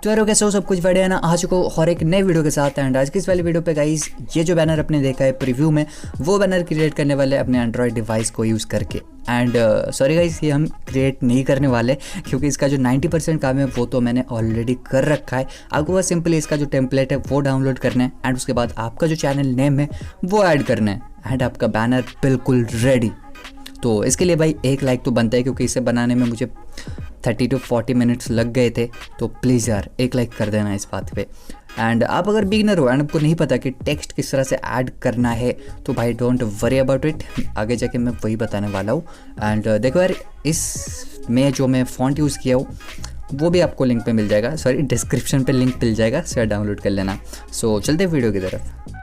तो यार कैसे हो, सब कुछ बढ़िया है ना। आ चुका हूँ और एक नए वीडियो के साथ। एंड आज की इस वाली वीडियो पे गाइस ये जो बैनर अपने देखा है प्रीव्यू में, वो बैनर क्रिएट करने वाले अपने एंड्रॉयड डिवाइस को यूज़ करके। एंड सॉरी गाइस, ये हम क्रिएट नहीं करने वाले क्योंकि इसका जो 90% काम है वो तो मैंने ऑलरेडी कर रखा है। आपको बस सिंपली इसका जो टेम्पलेट है वो डाउनलोड करना है एंड उसके बाद आपका जो चैनल नेम है वो ऐड करना है एंड आपका बैनर बिल्कुल रेडी। तो इसके लिए भाई एक लाइक तो बनता है क्योंकि इसे बनाने में मुझे 30 to 40 मिनट्स लग गए थे। तो प्लीज़ यार एक लाइक कर देना इस बात पे। एंड आप अगर बिगनर हो एंड आपको नहीं पता कि टेक्स्ट किस तरह से ऐड करना है तो भाई डोंट वरी अबाउट इट, आगे जाके मैं वही बताने वाला हूँ। एंड देखो यार, इसमें जो मैं फ़ॉन्ट यूज़ किया हूँ वो भी आपको लिंक पे मिल जाएगा, सॉरी डिस्क्रिप्शन पे लिंक मिल जाएगा, सर डाउनलोड कर लेना। सो चलते वीडियो की तरफ।